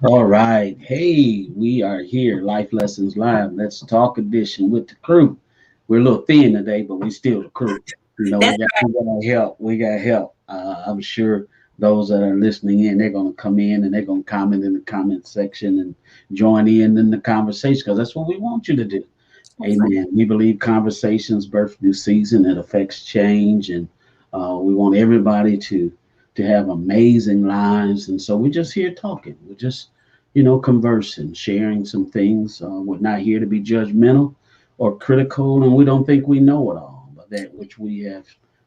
All right. Hey, we are here, Life Lessons Live. Let's talk edition with the crew. We're a little thin today, but we still the crew. That's We got help. We got help. I'm sure those that are listening in, they're going to come in and they're going to comment in the comment section and join in the conversation because that's what we want you to do. right. Amen. We believe conversations birth new season. It affects change, and we want everybody to have amazing lives. And so we're just here talking. We're just conversing, sharing some things. We're not here to be judgmental or critical, and we don't think we know it all. But that which we have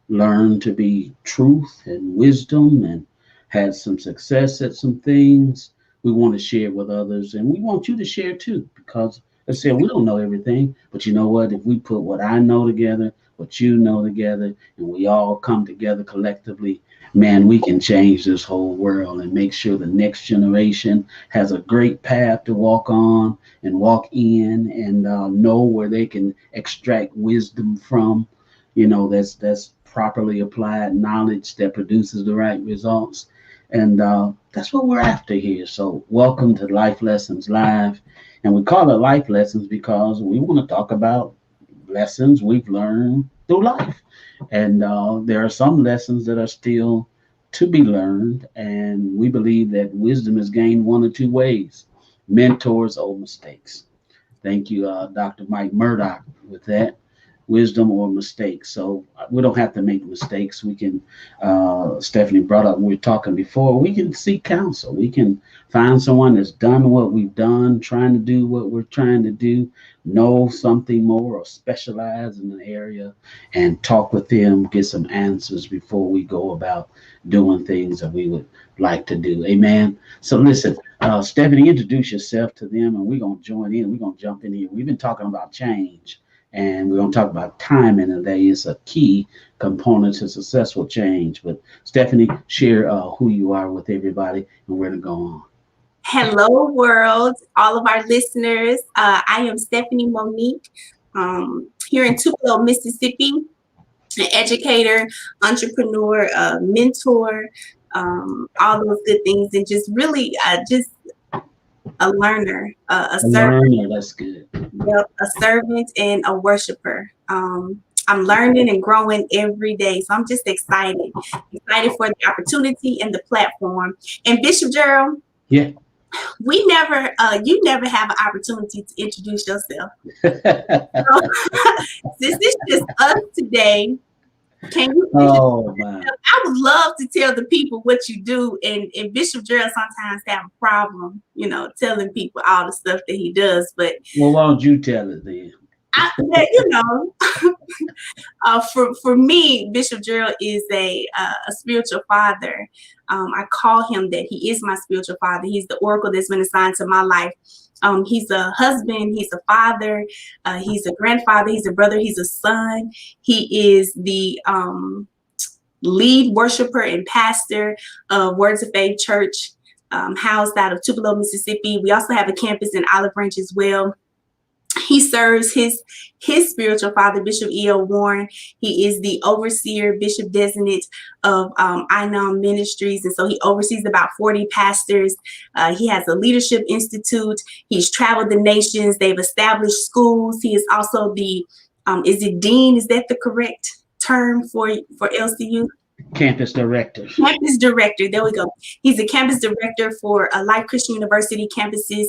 learned to be truth and wisdom, and had some success at some things, we want to share with others, and we want you to share too, because I said, we don't know everything, but you know what? If we put what I know together, what you know together, and we all come together collectively, man, we can change this whole world and make sure the next generation has a great path to walk on and walk in and know where they can extract wisdom from. That's properly applied knowledge that produces the right results. And that's what we're after here. So, welcome to Life Lessons Live. And we call it Life Lessons because we want to talk about lessons we've learned through life. And there are some lessons that are still to be learned. And we believe that wisdom is gained one or two ways: mentors or mistakes. Thank you, Dr. Mike Murdoch, with that wisdom or mistakes. So we don't have to make mistakes. We can, Stephanie brought up when we were talking before, we can seek counsel. We can find someone that's done what we've done, trying to do what we're trying to do, know something more or specialize in an area, and talk with them, get some answers before we go about doing things that we would like to do. Amen. So listen, Stephanie, introduce yourself to them and we're going to join in. We're going to jump in here. We've been talking about change, and we're going to talk about timing today. It's a key component to successful change. But Stephanie, share who you are with everybody and where to go on. Hello, world, all of our listeners. I am Stephanie Monique, here in Tupelo, Mississippi, an educator, entrepreneur, mentor, all those good things, and just really just a learner, a A servant, learner, that's good. yep, a servant, and a worshiper. I'm learning and growing every day, so I'm just excited for the opportunity and the platform. And Bishop Gerald, Yeah. you never have an opportunity to introduce yourself. So, since it's just us today, can you introduce Oh my. yourself? I would love to tell the people what you do, and Bishop Gerald sometimes have a problem, telling people all the stuff that he does, but Well, why don't you tell it then? but, for me, Bishop Gerald is a spiritual father. I call him that. He is my spiritual father. He's the oracle that's been assigned to my life. He's a husband. He's a father. He's a grandfather. He's a brother. He's a son. He is the lead worshiper and pastor of Words of Faith Church, housed out of Tupelo, Mississippi. We also have a campus in Olive Branch as well. He serves his spiritual father, Bishop E.L. Warren. He is the overseer, bishop designate of INOM Ministries. And so he oversees about 40 pastors. He has a leadership institute. He's traveled the nations. They've established schools. He is also the, is it dean? Is that the correct term for LCU? Campus director. Campus director. There we go. He's a campus director for Life Christian University campuses,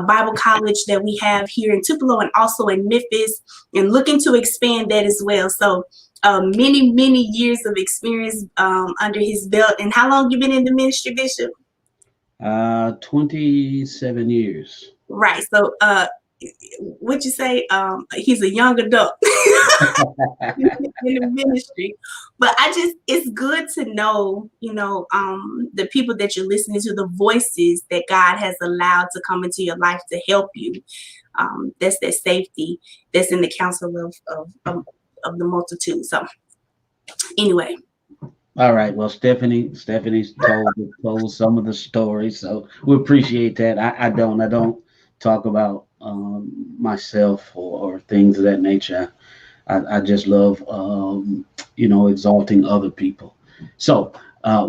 Bible college that we have here in Tupelo and also in Memphis, and looking to expand that as well. So many years of experience under his belt. And how long you been in the ministry, Bishop? 27 years. Right. So would you say he's a young adult in the ministry? But it's good to know, the people that you're listening to, the voices that God has allowed to come into your life to help you. That's that safety that's in the counsel of the multitude. So anyway. All right. Well, Stephanie's told some of the stories, so we appreciate that. I don't talk about myself or things of that nature. I just love exalting other people. So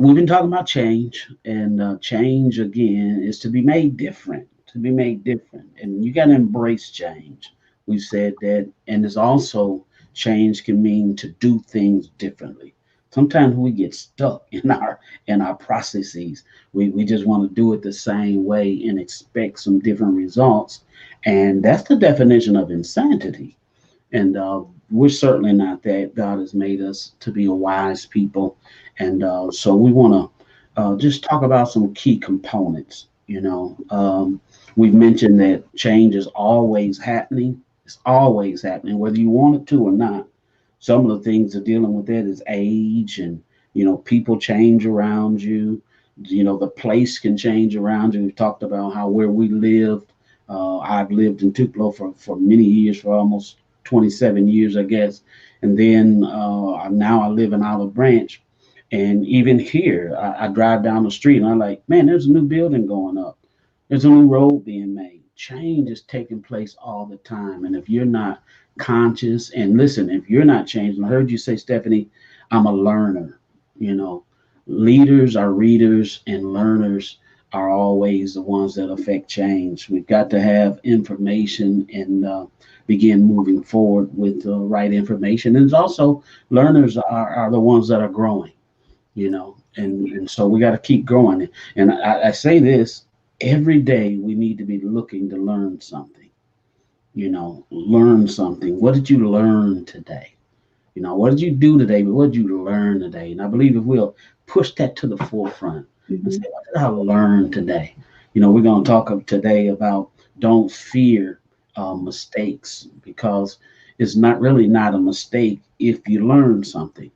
We've been talking about change, and change again is to be made different, to be made different, and you got to embrace change. We've said that, and it's also change can mean to do things differently. Sometimes we get stuck in our processes. We just want to do it the same way and expect some different results, and that's the definition of insanity. And we're certainly not that. God has made us to be a wise people, and so we want to just talk about some key components. We've mentioned that change is always happening. It's always happening, whether you want it to or not. Some of the things that are dealing with that is age, and people change around you. The place can change around you. We talked about how where we lived. I've lived in Tupelo for many years, for almost 27 years, I guess. And then now I live in Olive Branch. And even here, I drive down the street and I'm like, man, there's a new building going up. There's a new road being made. Change is taking place all the time. And if you're not conscious, and listen, if you're not changing, I heard you say, Stephanie, I'm a learner. Leaders are readers, and learners are always the ones that affect change. We've got to have information and begin moving forward with the right information. And it's also, learners are the ones that are growing, and so we got to keep growing. And I say this, every day we need to be looking to learn something, learn something. What did you learn today? What did you do today? But what did you learn today? And I believe if we'll push that to the forefront and say, what did I learn today? We're going to talk today about don't fear mistakes, because it's not a mistake if you learn something.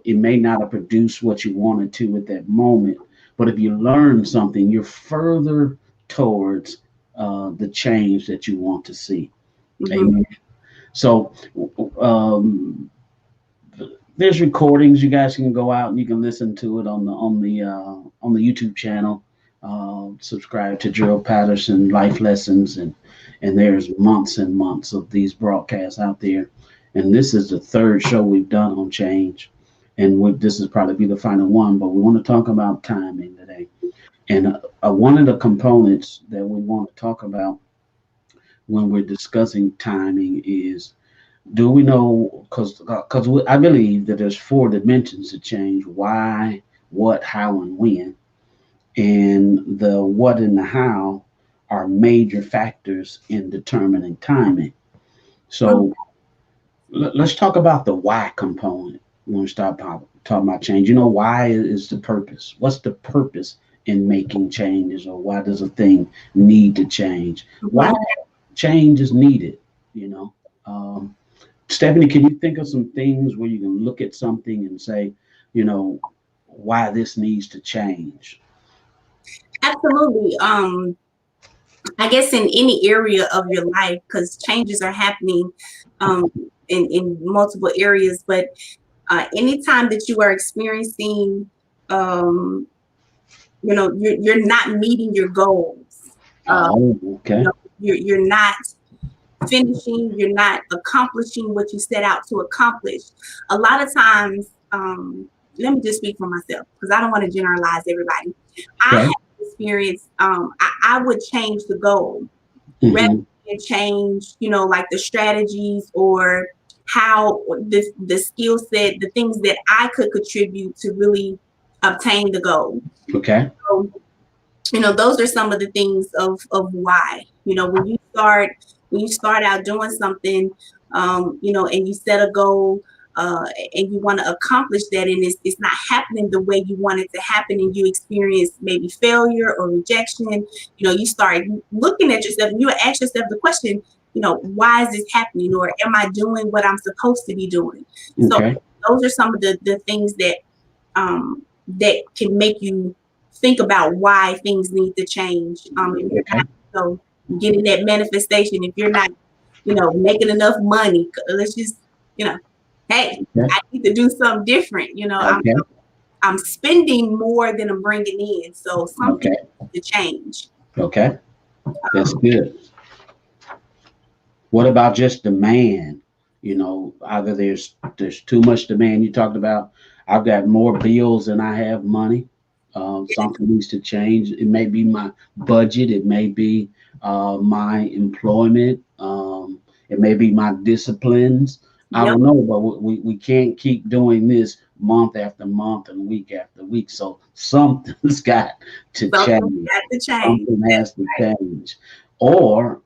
It may not have produced what you wanted to at that moment, but if you learn something, you're further towards the change that you want to see. Amen. So there's recordings. You guys can go out and you can listen to it on the YouTube channel. Subscribe to Gerald Patterson Life Lessons, and there's months and months of these broadcasts out there. And this is the third show we've done on change, and this is probably be the final one. But we want to talk about timing today, and one of the components that we want to talk about when we're discussing timing is, do we know, because I believe that there's 4 dimensions to change: why, what, how, and when. And the what and the how are major factors in determining timing. So let's talk about the why component when we start talking about change. Why is the purpose? What's the purpose in making changes, or why does a thing need to change? Why change is needed? Stephanie, can you think of some things where you can look at something and say, why this needs to change? Absolutely. I guess in any area of your life, because changes are happening in multiple areas, but anytime that you are experiencing, you're not meeting your goals. Okay. You're not finishing, you're not accomplishing what you set out to accomplish. A lot of times, let me just speak for myself, because I don't want to generalize everybody. I have experienced, I would change the goal rather than change, like the strategies or how the skill set, the things that I could contribute to really obtain the goal. Okay. So, those are some of the things of why, when you start out doing something, and you set a goal, and you want to accomplish that, and it's not happening the way you want it to happen, and you experience maybe failure or rejection, you start looking at yourself and you ask yourself the question, why is this happening, or am I doing what I'm supposed to be doing? Okay. So those are some of the things that that can make you think about why things need to change. If you're not, getting that manifestation, if you're not, making enough money, let's just, hey, I need to do something different. I'm spending more than I'm bringing in, so something to change. Okay, that's good. What about just demand? Either there's too much demand. You talked about I've got more bills than I have money. Something needs to change. It may be my budget. It may be my employment. It may be my disciplines. I Yep. don't know, but we can't keep doing this month after month and week after week. So something's got to Something change. got to change. Something That's has to change. Or,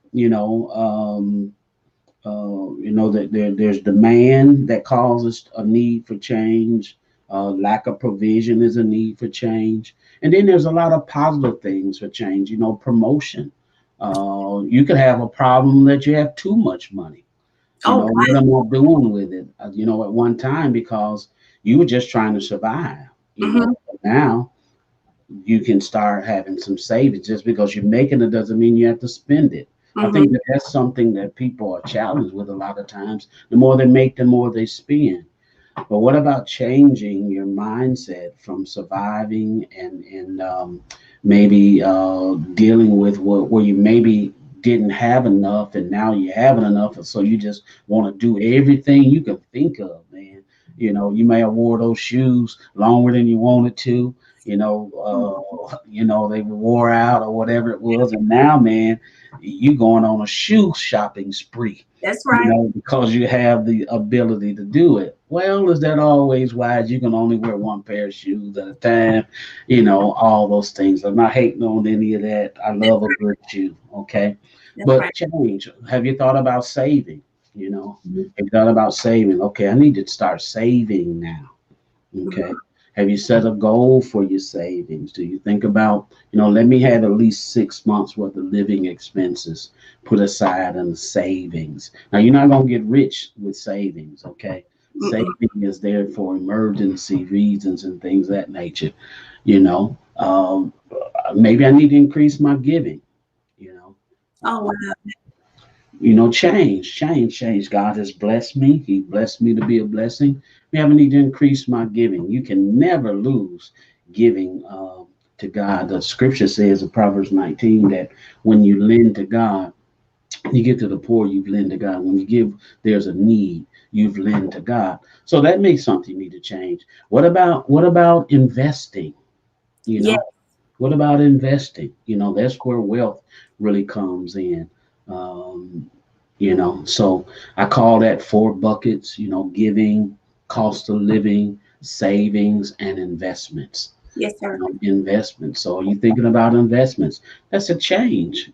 that there's demand that causes a need for change. Lack of provision is a need for change. And then there's a lot of positive things for change. Promotion. You could have a problem that you have too much money. oh What right. am I doing with it? At one time, because you were just trying to survive. Mm-hmm. But now you can start having some savings. Just because you're making it doesn't mean you have to spend it. I Mm-hmm. think that that's something that people are challenged with a lot of times. The more they make, the more they spend. But what about changing your mindset from surviving and maybe dealing with where you maybe didn't have enough and now you having enough, and so you just want to do everything you can think of, man. You may have wore those shoes longer than you wanted to. They wore out or whatever it was, and now, man, you going on a shoe shopping spree, That's right. because you have the ability to do it. Well, is that always wise? You can only wear one pair of shoes at a time, all those things. I'm not hating on any of that. I That's love a good shoe, okay? that's But right. change. Have you thought about saving? Mhm. Have you thought about saving? Okay, I need to start saving now. Okay. Mhm. Have you set a goal for your savings? Do you think about, let me have at least 6 months worth of living expenses put aside in the savings? Now, you're not going to get rich with savings, okay? Mm-mm. Saving is there for emergency reasons and things of that nature. You know, um, Maybe I need to increase my giving, you know. Oh Uh, wow. change. God has blessed me. He blessed me to be a blessing. Maybe I need to increase my giving. You can never lose giving to God. The scripture says in Proverbs 19 that when you lend to God, you give to the poor, you've lend to God. When you give, there's a need, you've lend to God. So that makes something need to change. What about investing? You Yeah. know, what about investing? That's where wealth really comes in. Um, so I call that four buckets, giving, cost of living, savings, and investments. Yes, sir. Investments. So are you thinking about investments? That's a change,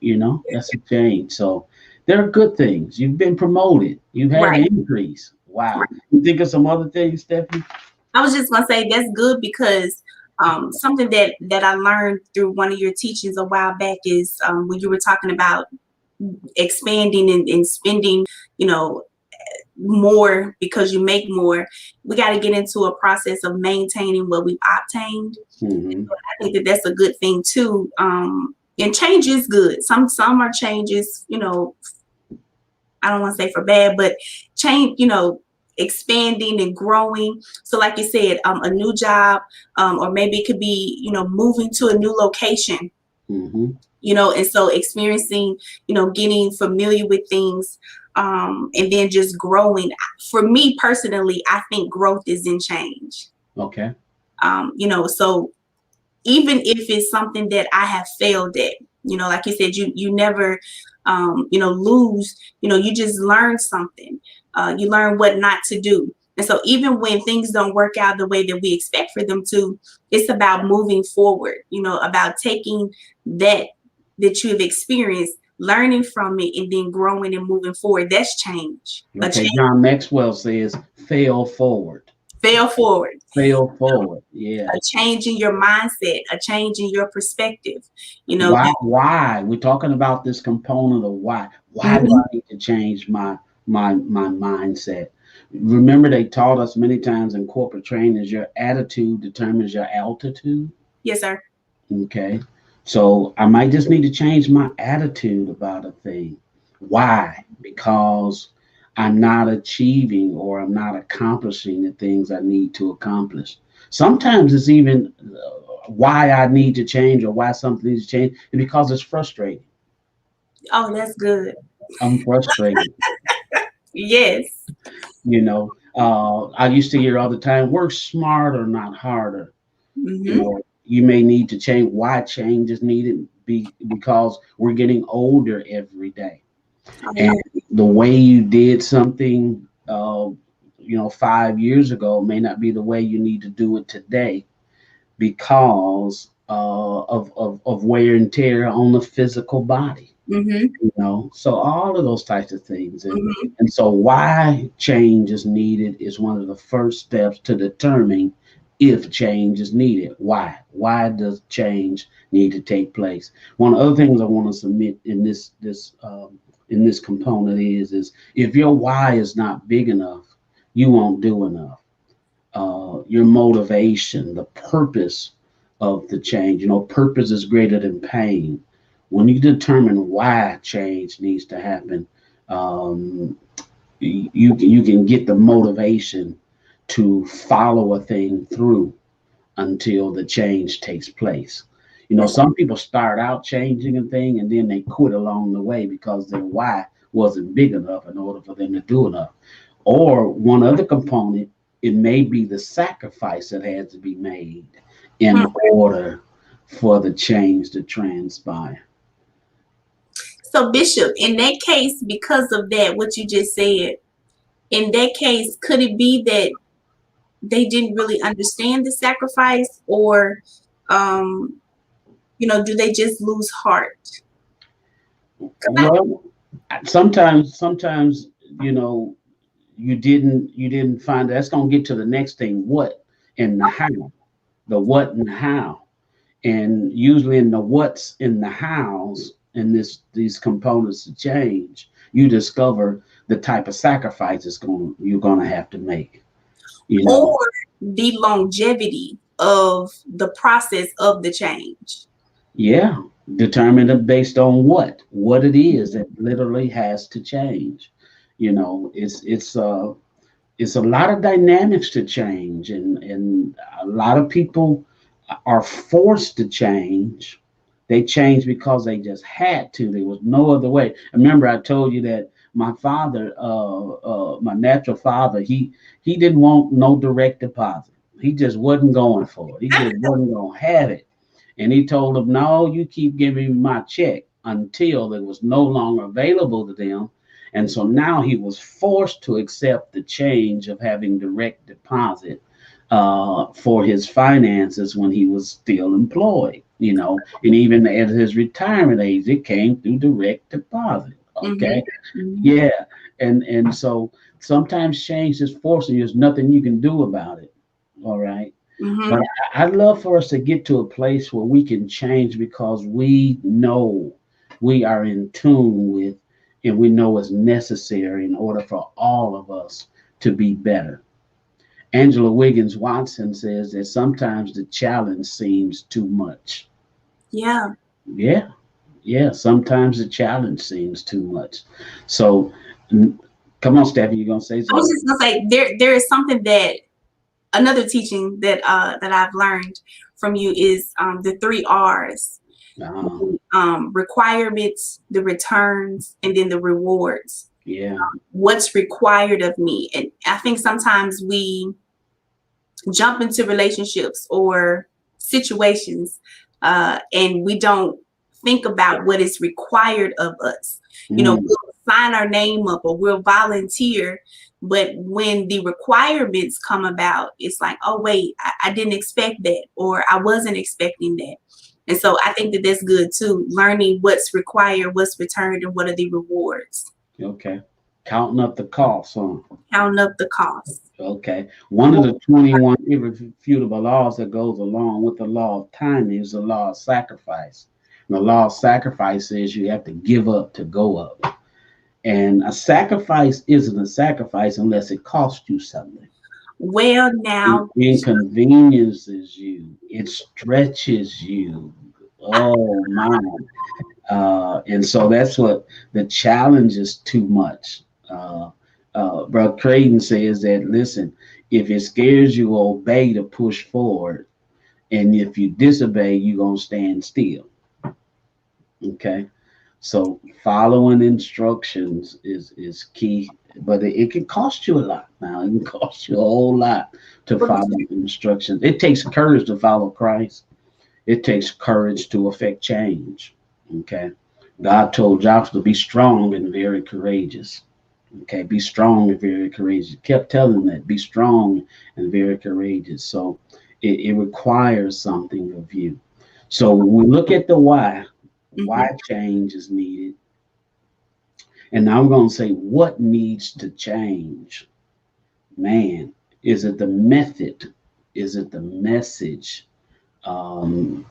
that's a change. So there are good things. You've been promoted. You've had Right. an increase. Wow. Right. You think of some other things, Stephanie? I was just gonna say that's good because something that I learned through one of your teachings a while back is when you were talking about expanding and spending, you know, more because you make more. We got to get into a process of maintaining what we've obtained. Hmm. I think that that's a good thing too. And change is good. Some are changes, I don't want to say for bad, but change, expanding and growing. So like you said, a new job, or maybe it could be, moving to a new location, Hmm. and so experiencing, getting familiar with things, and then just growing. For me personally, I think growth is in change. Okay. So even if it's something that I have failed at, like you said, you never, lose, you just learn something. You learn what not to do. And so even when things don't work out the way that we expect for them to, it's about moving forward, about taking that you've experienced, learning from it, and then growing and moving forward. That's change. A Okay. change, John Maxwell says, fail forward. fail forward. Fail forward. Yeah. A change in your mindset, a change in your perspective. Why? We're talking about this component of why. Why do Mhm. I need to change my mindset? Remember, they taught us many times in corporate training is your attitude determines your altitude. Yes, sir. Okay. So I might just need to change my attitude about a thing. Why? Because I'm not achieving or I'm not accomplishing the things I need to accomplish. Sometimes it's even why I need to change or why something needs to change is because it's frustrating. Oh, that's good. I'm frustrated. Yes. You know, I used to hear all the time, work smarter, not harder. You Mm-hmm. know, you may need to change. Why change is needed? Because we're getting older every day. Oh, And yeah. the way you did something, 5 years ago may not be the way you need to do it today because of wear and tear on the physical body. Mm-hmm. So all of those types of things, and Mm-hmm. and so why change is needed is one of the first steps to determining if change is needed. Why does change need to take place? One of the other things I want to submit in this component is if your why is not big enough, you won't do enough. Your motivation, the purpose of the change. Purpose is greater than pain. When you determine why change needs to happen, um, you can get the motivation to follow a thing through until the change takes place. Some people start out changing a thing and then they quit along the way because their why wasn't big enough in order for them to do enough. Or one other component, it may be the sacrifice that has to be made in order for the change to transpire. So, Bishop, in that case, because of that, what you just said, in that case, could it be that they didn't really understand the sacrifice, or, um, do they just lose heart? 'Cause Well, sometimes you know you didn't find that's going to get to the next thing, what and the how, the what and how. And usually in the what's in the hows in these components to change, you discover the type of sacrifice you're going to have to make. you know or the longevity of the process of the change. yeah, determine it based on what it is that literally has to change. It's a lot of dynamics to change, and a lot of people are forced to change. They change because they just had to. There was no other way. Remember, I told you that my father, my natural father, he didn't want no direct deposit. He just wasn't going for it. He just wasn't going to have it. And he told them, no, you keep giving me my check until it was no longer available to them. And so now he was forced to accept the change of having direct deposit for his finances when he was still employed. And even at his retirement age, it came through direct deposit. Mm-hmm. Okay. Mm-hmm. Yeah. And so sometimes change is forcing you. There's nothing you can do about it. All right. Mm-hmm. But I'd love for us to get to a place where we can change because we know we are in tune with and we know it's necessary in order for all of us to be better. Angela Wiggins Watson says that sometimes the challenge seems too much. Yeah. Yeah, yeah, sometimes the challenge seems too much. So, come on, Stephanie, you're going to say I was something? just gonna say there is something that another teaching that I've learned from you is the three R's: Uh, requirements, the returns, and then the rewards. yeah, What's required of me? And I think sometimes we jump into relationships or situations, and we don't think about what is required of us. mm, We'll sign our name up or we'll volunteer, but when the requirements come about, it's like, oh wait, I didn't expect that, or I wasn't expecting that. And so I think that that's good too, learning what's required, what's returned, and what are the rewards. okay. Counting up the costs, huh? Count up the cost. Okay. One of the 21 irrefutable laws that goes along with the law of timing is the law of sacrifice. And the law of sacrifice says you have to give up to go up. And a sacrifice isn't a sacrifice unless it costs you something. Well, It now, inconveniences you, it stretches you. Oh, my. And so that's what the challenge is too much. Brother Creighton says that, listen, if it scares you, obey to push forward. And if you disobey, you're going to stand still. Okay. So following instructions is key but it can cost you a lot. Now it can cost you a whole lot to follow the instructions. It takes courage to follow Christ. It takes courage to affect change. Okay. God told Joshua to be strong and very courageous. Okay, be strong and very courageous. He kept telling them that be strong and very courageous. So it requires something of you. So when we look at the why change is needed. And now we're going to say what needs to change. Man, is it the method? Is it the message?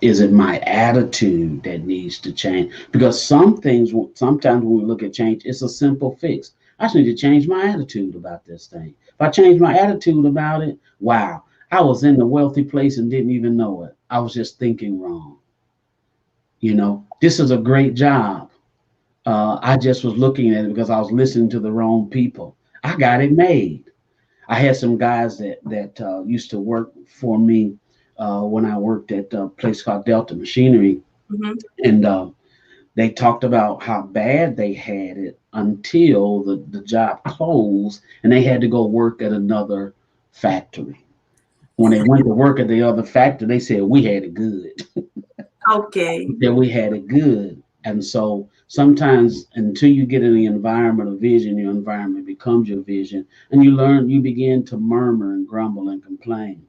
Is it my attitude that needs to change? Because some things, sometimes when we look at change, it's a simple fix. I just need to change my attitude about this thing. If I change my attitude about it, wow, I was in the wealthy place and didn't even know it. I was just thinking wrong. You know, this is a great job. I just was looking at it because I was listening to the wrong people. I got it made. I had some guys that used to work for me when I worked at a place called Delta Machinery, Mm-hmm. and they talked about how bad they had it until the job closed and they had to go work at another factory. When they went to work at the other factory, they said we had it good. Okay. That we had it good. And so sometimes until you get in the environment of vision, your environment becomes your vision, and you begin to murmur and grumble and complain.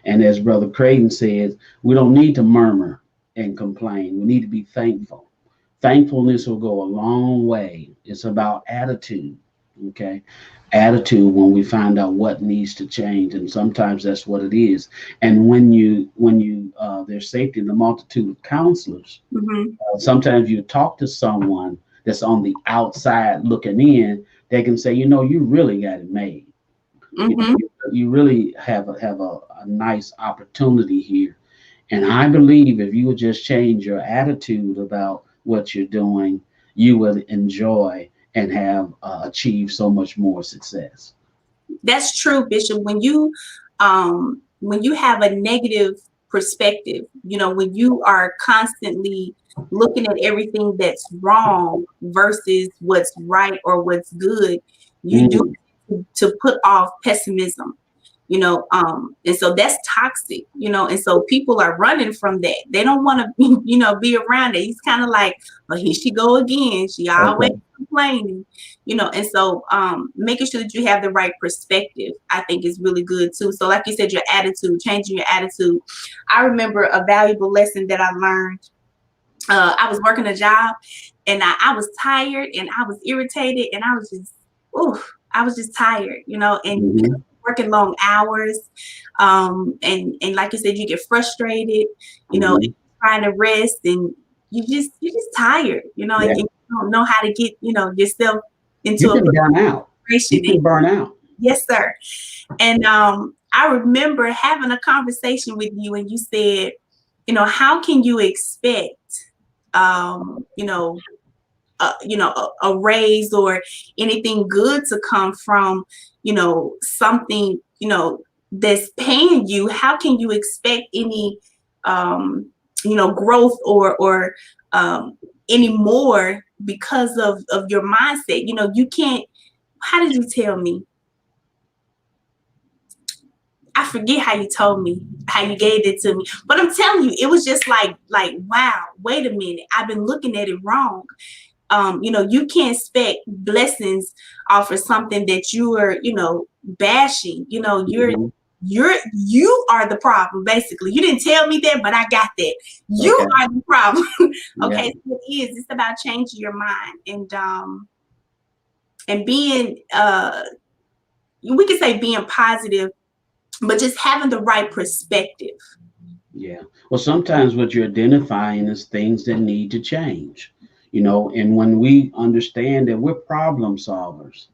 And as Brother Creighton says, we don't need to murmur and complain. We need to be thankful. Thankfulness will go a long way. It's about attitude. Okay. Attitude when we find out what needs to change. And sometimes that's what it is. And when you there's safety in the multitude of counselors. Mm-hmm. Sometimes you talk to someone that's on the outside looking in, they can say, you know, you really got it made. You know, Mm-hmm. you really have a nice opportunity here. And I believe if you would just change your attitude about what you're doing, you would enjoy and have achieved so much more success. That's true, Bishop. When you have a negative perspective, you know, when you are constantly looking at everything that's wrong versus what's right or what's good, you do Mm, to put off pessimism, you know, and so that's toxic, you know, and so people are running from that. They don't want to be, you know, be around it. He's kind of like, well, here she go again. She always okay. complaining, you know, and so making sure that you have the right perspective, I think is really good too. So like you said, your attitude, changing your attitude. I remember a valuable lesson that I learned. I was working a job and I was tired and I was irritated and I was just tired, you know, and Hmm. working long hours. And like you said, you get frustrated, you know, Hmm. and trying to rest and you're just tired, you know, and Yeah. you don't know how to get, you know, yourself You into a can burn out. You situation. can burn out. Yes, sir. And I remember having a conversation with you and you said, you know, how can you expect you know, a raise or anything good to come from, you know, something, you know, that's paying you. How can you expect any, you know, growth or um, any more because of your mindset? You know, you can't. How did you tell me? I forget how you told me, how you gave it to me, but I'm telling you, it was just like, wow, wait a minute, I've been looking at it wrong. You know, you can't expect blessings off of something that you are, you know, bashing. You know, Hmm. you are the problem. Basically, you didn't tell me that, but I got that. You Okay. are the problem. Yeah. Okay, so it is. It's about changing your mind and being we could say being positive, but just having the right perspective. Yeah. Well, sometimes what you're identifying is things that need to change, you know, and when we understand that we're problem solvers,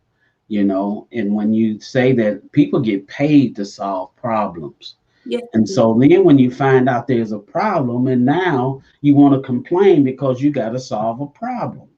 you know, and when you say that people get paid to solve problems. Yes, And so then when you find out there's a problem and now you want to complain because you got to solve a problem.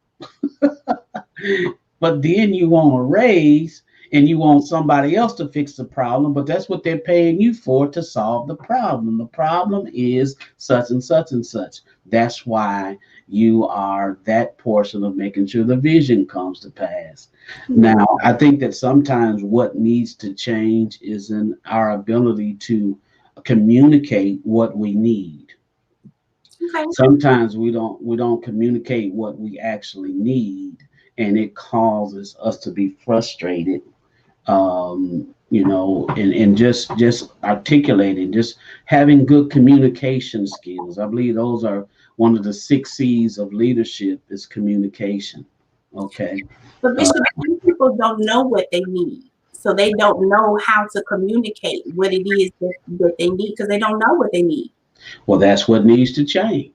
But then you want a raise and you want somebody else to fix the problem, but that's what they're paying you for, to solve the problem. The problem is such and such and such. That's why you are that portion of making sure the vision comes to pass. Now, I think that sometimes what needs to change is in our ability to communicate what we need. Okay. Sometimes we don't communicate what we actually need, and it causes us to be frustrated, and just articulating, just having good communication skills. I believe those are one of the 6 C's of leadership, is communication. Okay. But Uh, Bishop, some people don't know what they need. So they don't know how to communicate what it is that they need because they don't know what they need. well, that's what needs to change.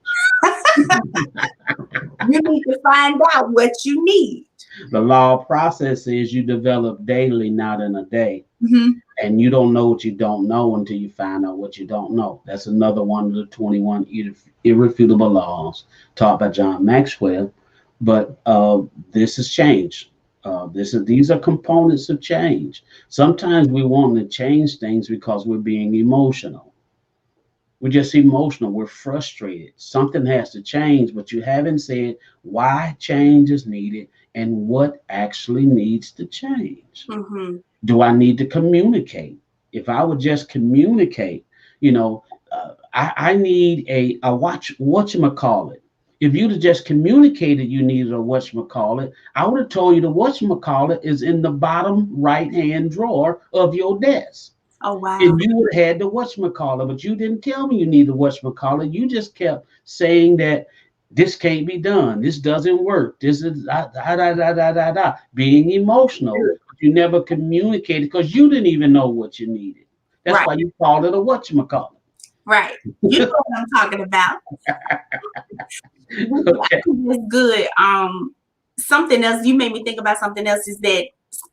You need to find out what you need. The law process is you develop daily, not in a day. Mm-hmm. And you don't know what you don't know until you find out what you don't know. That's another one of the 21 irrefutable laws taught by John Maxwell. But this has changed. These are components of change. Sometimes we want to change things because we're being emotional. We're just emotional. We're frustrated. Something has to change, but you haven't said why change is needed and what actually needs to change. Mm-hmm. Do I need to communicate? If I would just communicate, I need a whatchamacallit. If you'd have just communicated you needed a whatchamacallit, I would have told you the whatchamacallit is in the bottom right hand drawer of your desk. Oh, wow. And you would have had the whatchamacallit, but you didn't tell me you need the whatchamacallit. You just kept saying that this can't be done. This doesn't work. This is being emotional. You never communicated because you didn't even know what you needed. That's Right. why you called it a whatchamacallit. Right. You know what I'm talking about. Okay. It's good. Something else, you made me think about something else, is that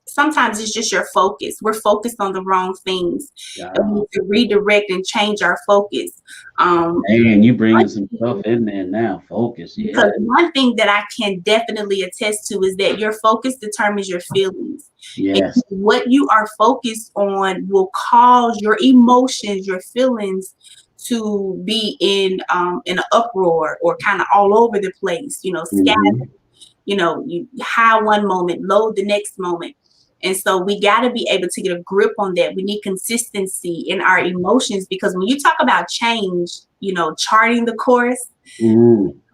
sometimes it's just your focus. We're focused on the wrong things. Yeah. And we need to redirect and change our focus. Man, you bringing some stuff in there now. Focus. Yeah. Because one thing that I can definitely attest to is that your focus determines your feelings. Yes. And what you are focused on will cause your emotions, your feelings to be in an uproar or kind of all over the place, scattered. You high one moment, low the next moment. And so we got to be able to get a grip on that. We need consistency in our emotions, because when you talk about change, charting the course,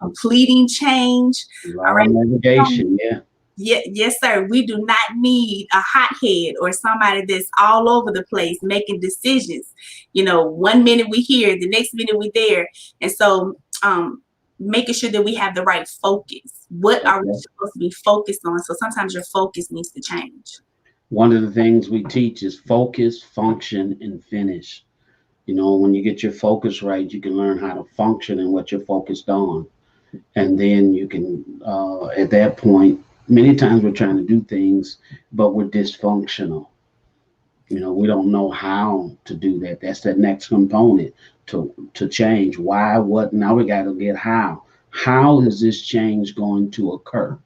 completing change. All right. Navigation. Yeah. Yes, sir. We do not need a hothead or somebody that's all over the place making decisions. 1 minute we here, the next minute we there. And so making sure that we have the right focus. What are we supposed to be focused on? So sometimes your focus needs to change. One of the things we teach is focus, function, and finish. When you get your focus right, you can learn how to function and what you're focused on. And then you can, at that point, many times we're trying to do things, but we're dysfunctional. We don't know how to do that. That's the next component to change. Why, what, now we got to get how. How is this change going to occur?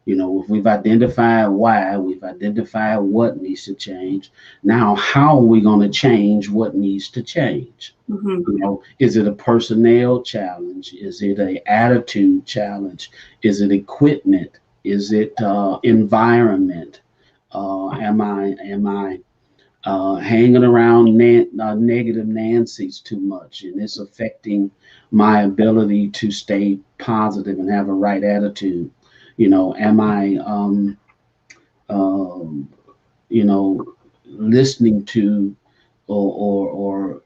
If we've identified why, we've identified what needs to change. Now, how are we going to change what needs to change? Mm-hmm. Is it a personnel challenge? Is it an attitude challenge? Is it equipment? Is it environment? Am I hanging around negative Nancy's too much, and it's affecting my ability to stay positive and have a right attitude? Am I, listening to, or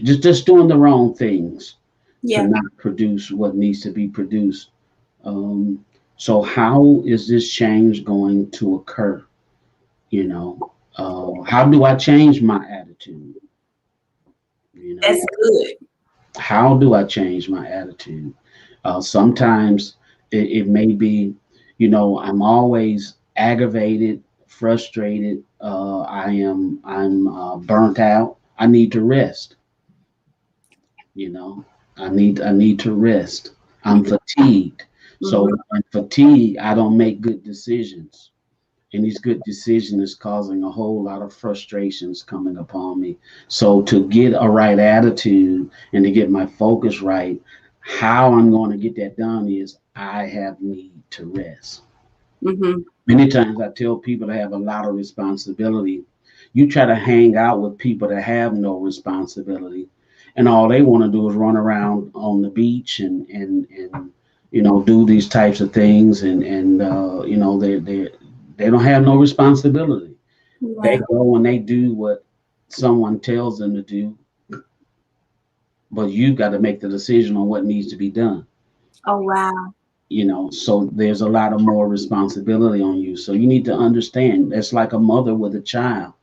just doing the wrong things to not produce what needs to be produced? So how is this change going to occur? How do I change my attitude? That's good. How do I change my attitude? Sometimes it may be, I'm always aggravated, frustrated. I'm burnt out. I need to rest. I need to rest. I'm fatigued. So when I'm fatigued, I don't make good decisions. And these good decisions is causing a whole lot of frustrations coming upon me. So to get a right attitude and to get my focus right, how I'm going to get that done is I have need to rest. Mm-hmm. Many times I tell people to have a lot of responsibility. You try to hang out with people that have no responsibility, and all they want to do is run around on the beach and do these types of things, and they don't have no responsibility. They Yeah. go and they do what someone tells them to do, but you've got to make the decision on what needs to be done. Oh, wow. So there's a lot of more responsibility on you. So you need to understand that's like a mother with a child.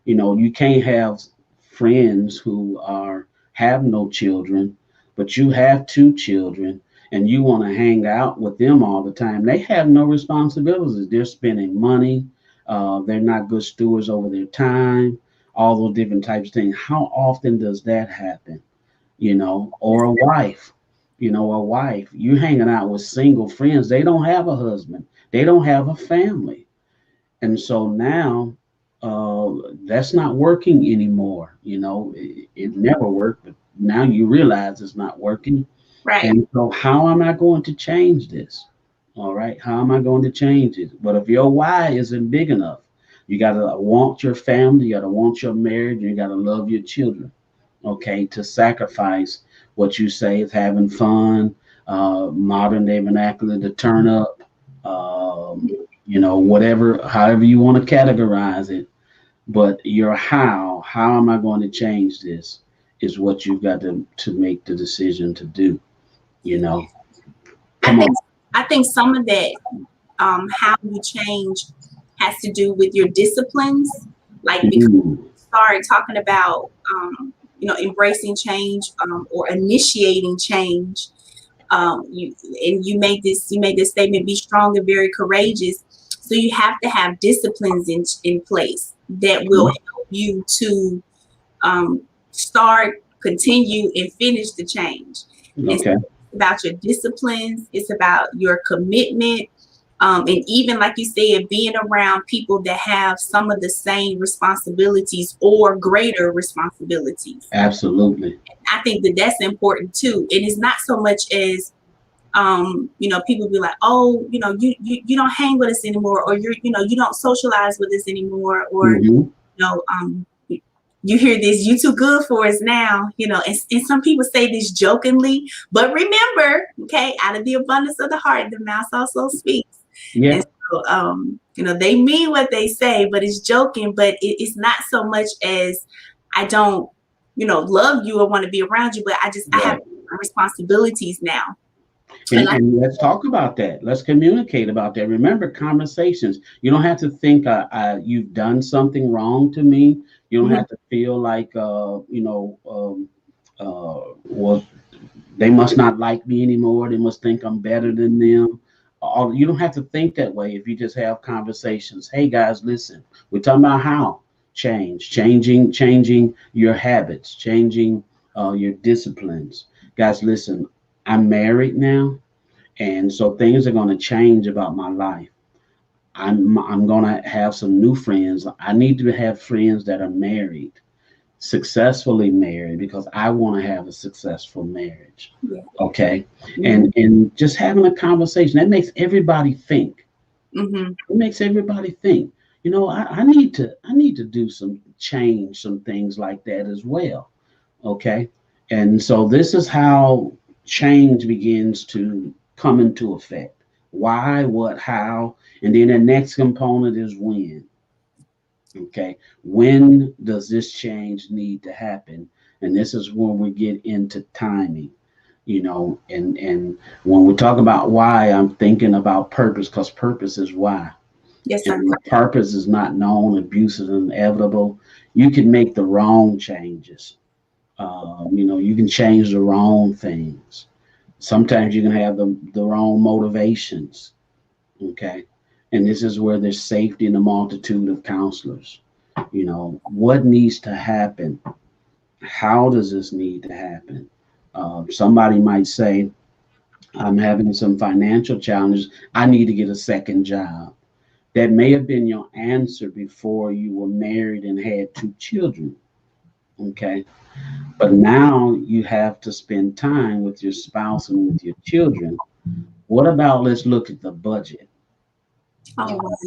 You can't have friends who are have no children, but you have two children and you want to hang out with them all the time. They have no responsibilities. They're spending money. They're not good stewards over their time, all those different types of things. How often does that happen? Or a wife, you're hanging out with single friends. They don't have a husband. They don't have a family. And so now that's not working anymore. It never worked, but now you realize it's not working. Right. And so, how am I going to change this? All right, how am I going to change it? But if your why isn't big enough, you got to want your family, you got to want your marriage, you got to love your children. Okay, to sacrifice what you say is having fun, modern day vernacular, to turn up, whatever, however you want to categorize it. But your how am I going to change this is what you've got to make the decision to do. You know, I come on. think I think some of that, how you change, has to do with your disciplines. Like, because Mhm. you start talking about, embracing change, or initiating change. You made this statement: be strong and very courageous. So you have to have disciplines in place that will help you to, start, continue, and finish the change. It's Okay, about your disciplines. It's about your commitment. And even like you said, being around people that have some of the same responsibilities or greater responsibilities. absolutely. I think that that's important too. And it's not so much as, people be like, oh, you don't hang with us anymore, or you don't socialize with us anymore, or Hmm. know, you hear this, you too good for us now, and some people say this jokingly, but remember, okay, out of the abundance of the heart, the mouth also speaks. Yeah, And so, they mean what they say, but it's joking, but it's not so much as I don't, love you or want to be around you, but I have right. responsibilities now. And And let's talk about that. Let's communicate about that. Remember, conversations. You don't have to think you've done something wrong to me. You don't Mhm. have to feel like well, they must not like me anymore. They must think I'm better than them. You don't have to think that way if you just have conversations. Hey guys, listen. We're talking about how changing your habits, changing your disciplines. Guys, listen. I'm married now, and so things are going to change about my life. I'm going to have some new friends. I need to have friends that are married, successfully married, because I want to have a successful marriage. Yeah. Okay, Mhm. and just having a conversation that makes everybody think. Mhm. It makes everybody think. I need to do some change, some things like that as well. Okay, and so this is how change begins to come into effect. Why, what, how, and then the next component is when. Okay, when does this change need to happen? And this is when we get into timing. And when we talk about why, I'm thinking about purpose, because purpose is why. Yes, And sir. when purpose is not known, abuse is inevitable. You can make the wrong changes. You can change the wrong things. Sometimes you can have the wrong motivations. Okay, and this is where there's safety in the multitude of counselors. What needs to happen? How does this need to happen? Somebody might say, I'm having some financial challenges. I need to get a second job. That may have been your answer before you were married and had 2 children. Okay. But now you have to spend time with your spouse and with your children. What about let's look at the budget? Oh, wow.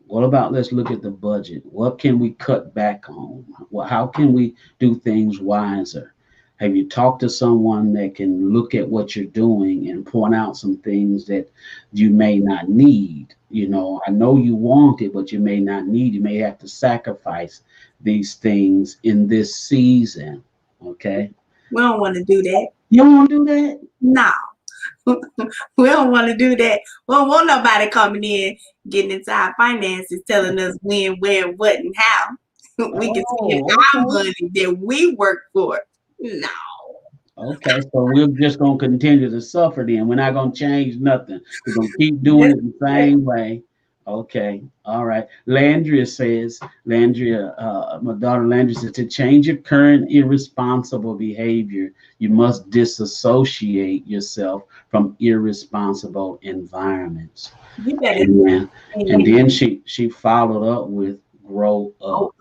What about let's look at the budget? What can we cut back on? How can we do things wiser? Have you talked to someone that can look at what you're doing and point out some things that you may not need? You know, I know you want it, but you may not need. You may have to sacrifice these things in this season. Okay. We don't want to do that. You don't want to do that? No. We don't want to do that. We don't want nobody coming in, getting into our finances, telling us when, where, what, and how we can spend our money that we work for. No. Okay, so we're just gonna continue to suffer then. We're not gonna change nothing. We're gonna keep doing it the same way. Okay, all right. Landria, my daughter Landria says, to change your current irresponsible behavior, you must disassociate yourself from irresponsible environments. You better. Amen. And then she followed up with grow up.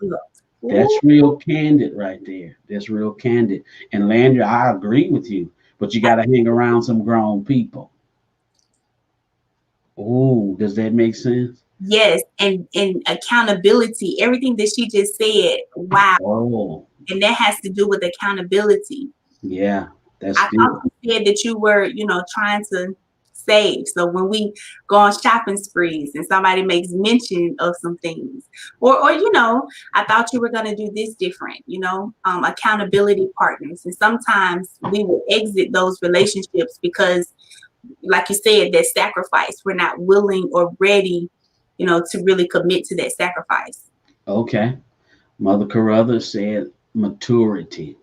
That's real candid right there. That's real candid. And Landry, I agree with you, but you got to hang around some grown people. Oh, does that make sense? Yes, and accountability. Everything that she just said. Wow. Oh. And that has to do with accountability. Yeah, that's I thought you said that you were, trying to save. So when we go on shopping sprees and somebody makes mention of some things, or I thought you were going to do this different, accountability partners. And sometimes we will exit those relationships because, like you said, that sacrifice, we're not willing or ready, to really commit to that sacrifice. Okay. Mother Carruthers said maturity.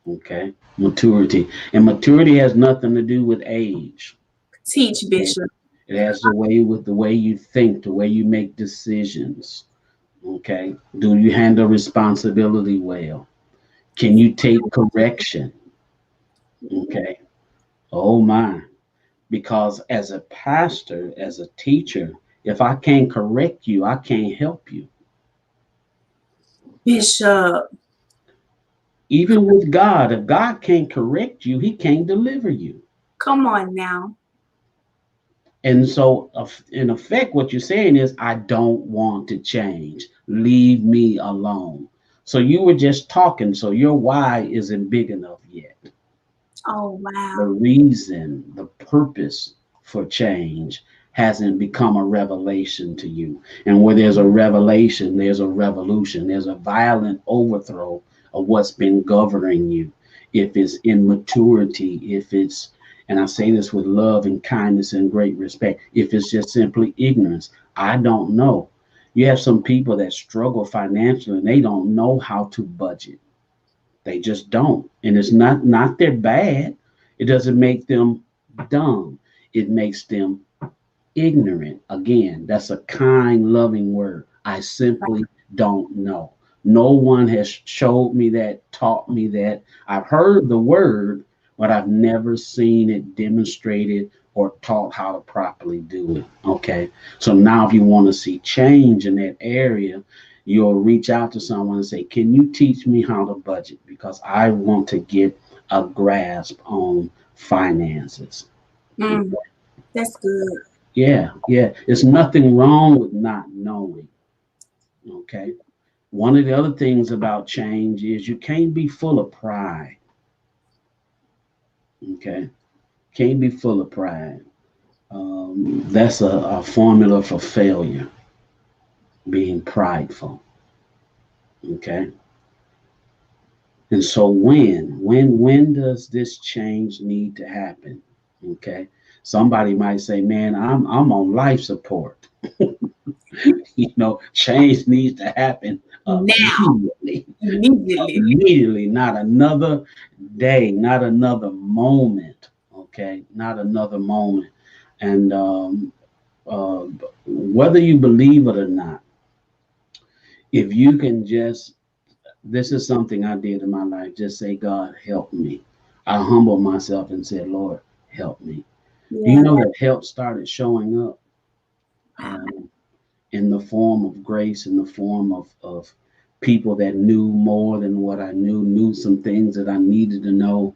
Okay. Maturity. And maturity has nothing to do with age. Teach, Bishop. It has to do with the way you think, the way you make decisions. Okay. Do you handle responsibility well? Can you take correction? Okay. Oh my. Because as a pastor, as a teacher, if I can't correct you, I can't help you. Bishop. Even with God, if God can't correct you, he can't deliver you. Come on now. And so, in effect, what you're saying is, I don't want to change. Leave me alone. So you were just talking, so your why isn't big enough yet. Oh, wow. The reason, the purpose for change hasn't become a revelation to you. And where there's a revelation, there's a revolution. There's a violent overthrow of what's been governing you. If it's immaturity, if it's, and I say this with love and kindness and great respect, if it's just simply ignorance, I don't know. You have some people that struggle financially and they don't know how to budget. They just don't. And it's not they're bad. It doesn't make them dumb. It makes them ignorant. Again, that's a kind, loving word. I simply don't know. No one has showed me that, taught me that. I've heard the word, but I've never seen it demonstrated or taught how to properly do it. Okay. So now if you want to see change in that area, you'll reach out to someone and say, can you teach me how to budget? Because I want to get a grasp on finances. Okay. That's good. Yeah. There's nothing wrong with not knowing. Okay. One of the other things about change is you can't be full of pride. Okay. Can't be full of pride. That's a formula for failure. Being prideful. Okay. And so when does this change need to happen? Okay. Somebody might say, man, I'm on life support. Change needs to happen immediately, not another day, not another moment. Okay. Not another moment. And whether you believe it or not, if you can just, this is something I did in my life, just say, God, help me. I humbled myself and said, Lord, help me. Yeah. Do you know that help started showing up? in the form of grace, in the form of people that knew more than what I knew some things that I needed to know,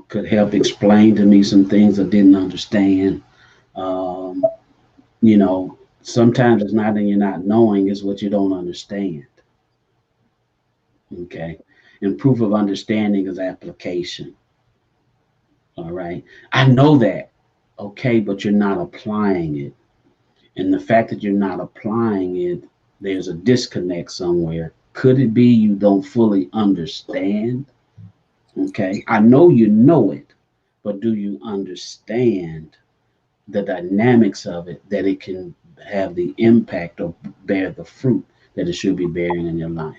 could help explain to me some things I didn't understand. Um, Sometimes it's not that you're not knowing, it's what you don't understand. Okay. And proof of understanding is application. All right. I know that. Okay. But you're not applying it. And the fact that you're not applying it, there's a disconnect somewhere. Could it be you don't fully understand? Okay. I know it, but do you understand the dynamics of it, that it can have the impact or bear the fruit that it should be bearing in your life?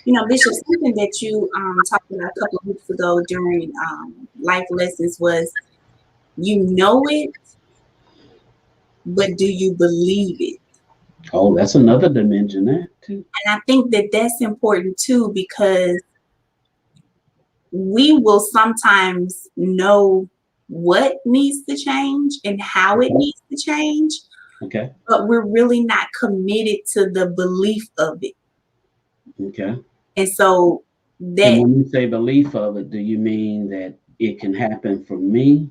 Bishop, something that you talked about a couple of weeks ago during life lessons was, you know it, but do you believe it? Oh, that's another dimension there too. And I think that that's important too, because we will sometimes know what needs to change and how it needs to change, Okay. but we're really not committed to the belief of it. Okay. And so that, And when you say belief of it, do you mean that it can happen for me,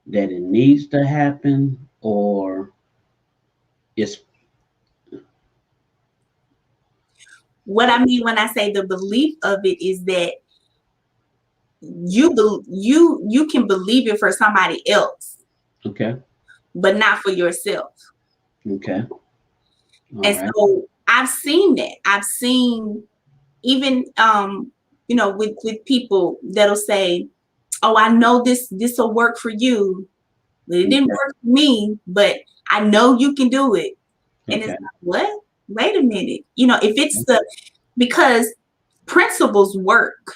that it needs to happen, or it's what I mean when I say the belief of it is that you can believe it for somebody else, okay? but not for yourself. Okay. All And right. so I've seen that. I've seen even with people that'll say, "Oh, I know this will work for you. But it didn't work for me, but I know you can do it." And it's Okay. like, what? Wait a minute. If it's because principles work.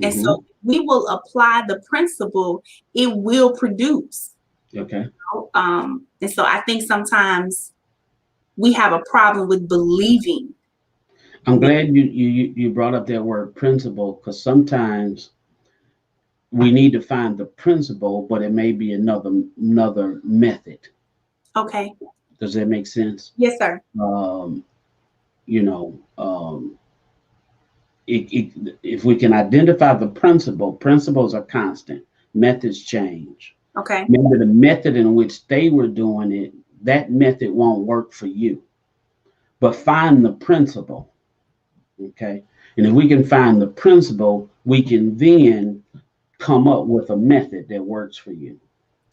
And Mm-hmm. so we will apply the principle, it will produce. Okay. And so I think sometimes we have a problem with believing. I'm glad you brought up that word principle, because sometimes we need to find the principle, but it may be another method. Okay. Does that make sense? Yes, sir. Um, you know, if we can identify the principle, principles are constant, methods change. Okay. Maybe the method in which they were doing it, that method won't work for you, but find the principle. Okay. And if we can find the principle, we can then come up with a method that works for you.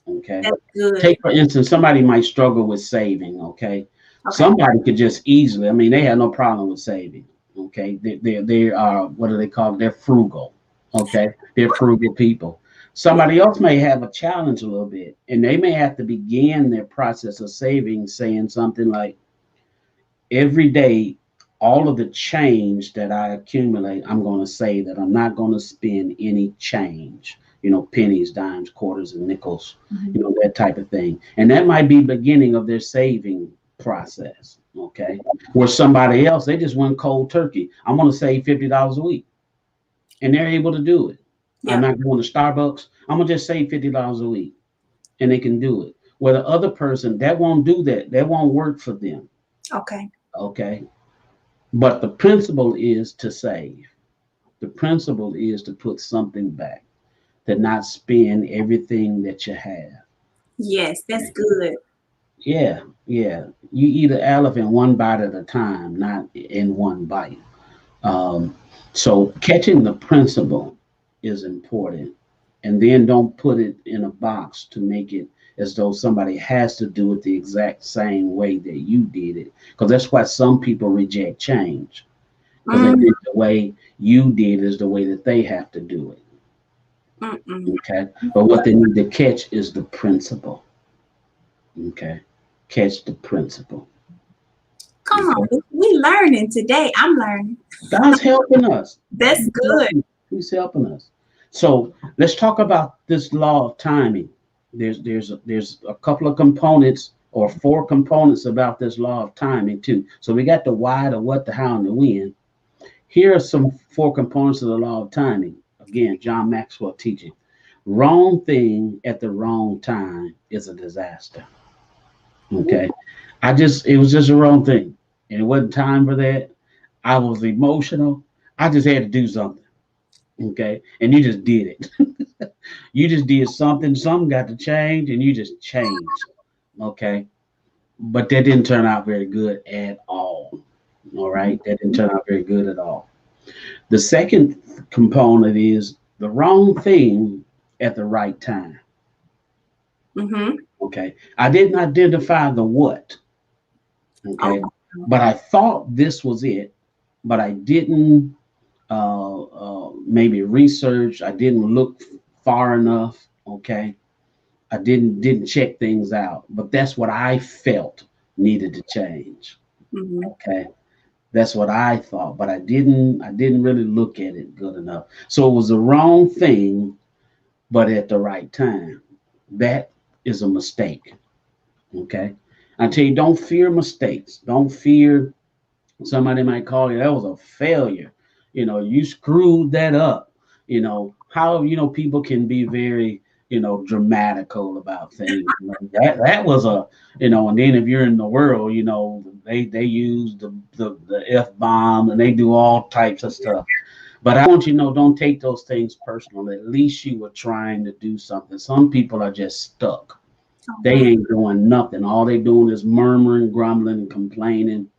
Okay. That's good. Take, for instance, somebody might struggle with saving. Okay. Somebody could just easily, I mean, they have no problem with saving. Okay. They are, what do they call it? They're frugal. Okay. They're frugal people. Somebody else may have a challenge a little bit, and they may have to begin their process of saving saying something like, every day, all of the change that I accumulate, I'm going to say that I'm not going to spend any change, pennies, dimes, quarters, and nickels, that type of thing. And that might be beginning of their saving process. Okay. Where somebody else, they just went cold turkey. I'm going to save $50 a week. And they're able to do it. Yeah. I'm not going to Starbucks. I'm going to just save $50 a week. And they can do it. Where the other person, that won't do that. That won't work for them. Okay. Okay. But the principle is to save. The principle is to put something back, to not spend everything that you have. Yes, that's good. Yeah, yeah. You eat an elephant one bite at a time, not in one bite. So catching the principle is important. And then don't put it in a box to make it as though somebody has to do it the exact same way that you did it. Because that's why some people reject change. Because they think the way you did is the way that they have to do it. Okay. But what they need to catch is the principle. Okay. Catch the principle. Come on, we learning today. I'm learning. God's helping us. That's good. He's helping us. So let's talk about this law of timing. There's a couple of components, or 4 components about this law of timing too. So we got the why, the what, the how, and the when. Here are some 4 components of the law of timing. Again, John Maxwell teaching. Wrong thing at the wrong time is a disaster. Okay. It was just the wrong thing. And it wasn't time for that. I was emotional. I just had to do something. Okay. And you just did it. You just did something. Something got to change and you just changed. Okay. But that didn't turn out very good at all. All right. That didn't turn out very good at all. The second component is the wrong thing at the right time. Mm-hmm. Okay. I didn't identify the what. Okay. Oh, But I thought this was it, but I didn't maybe research. I didn't look far enough. Okay. I didn't check things out, but that's what I felt needed to change. mm-hmm. Okay. That's what I thought, but I didn't really look at it good enough. So it was the wrong thing, but at the right time. That is a mistake. Okay. I tell you, don't fear mistakes. Don't fear somebody might call you, that was a failure. You screwed that up. How, people can be very, dramatical about things. That was and then if you're in the world, they use the F bomb and they do all types of stuff. But I want you to know, don't take those things personal. At least you were trying to do something. Some people are just stuck. They Okay. ain't doing nothing. All they doing is murmuring, grumbling, and complaining.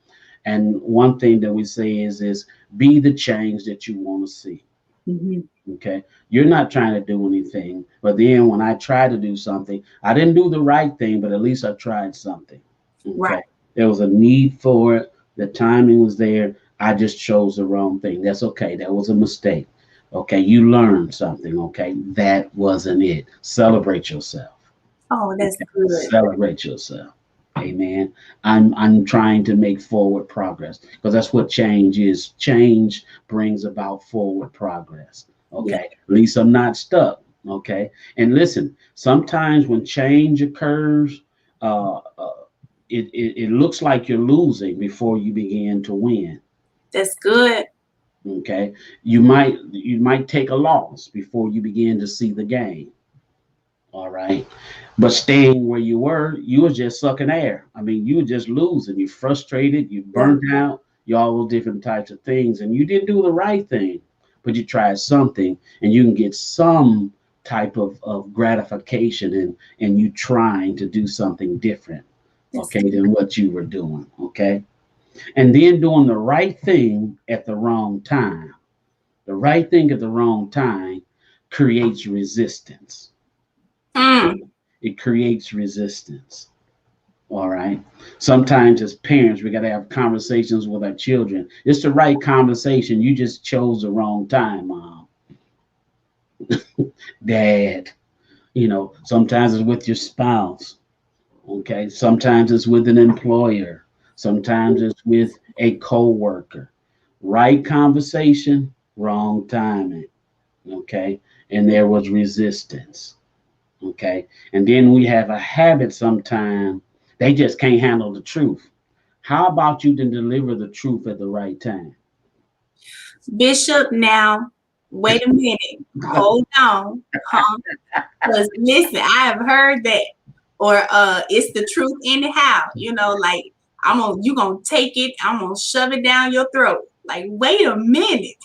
And one thing that we say is be the change that you want to see. Mm-hmm. Okay. You're not trying to do anything. But then when I try to do something, I didn't do the right thing, but at least I tried something. Okay. Right. There was a need for it. The timing was there. I just chose the wrong thing. That's okay. That was a mistake. Okay. You learned something. Okay. That wasn't it. Celebrate yourself. Oh, that's Okay. good. Celebrate yourself. Amen. I'm trying to make forward progress because that's what change is. Change brings about forward progress. Yeah. Okay. At least I'm not stuck. Okay. And listen, sometimes when change occurs, uh, uh, it looks like you're losing before you begin to win. That's good. Okay. You might take a loss before you begin to see the gain. All right. But staying where you were just sucking air. I mean, you were just losing. You frustrated, you Yeah. burnt out, you all those different types of things. And you didn't do the right thing, but you tried something and you can get some type of gratification and you trying to do something different, That's okay, than what you were doing. Okay. And then doing the right thing at the wrong time. The right thing at the wrong time creates resistance. Okay. mm. It creates resistance. All right. Sometimes as parents, we got to have conversations with our children. It's the right conversation. You just chose the wrong time, mom, dad. Sometimes it's with your spouse. Okay. Sometimes it's with an employer. Sometimes it's with a coworker. Right conversation, wrong timing. Okay. And there was resistance. Okay. And then we have a habit sometimes they just can't handle the truth. How about you to deliver the truth at the right time? Bishop, now, wait a minute. Hold on. Huh? Because listen, I have heard that. Or it's the truth anyhow. Like you gonna take it, I'm gonna shove it down your throat. Like, wait a minute.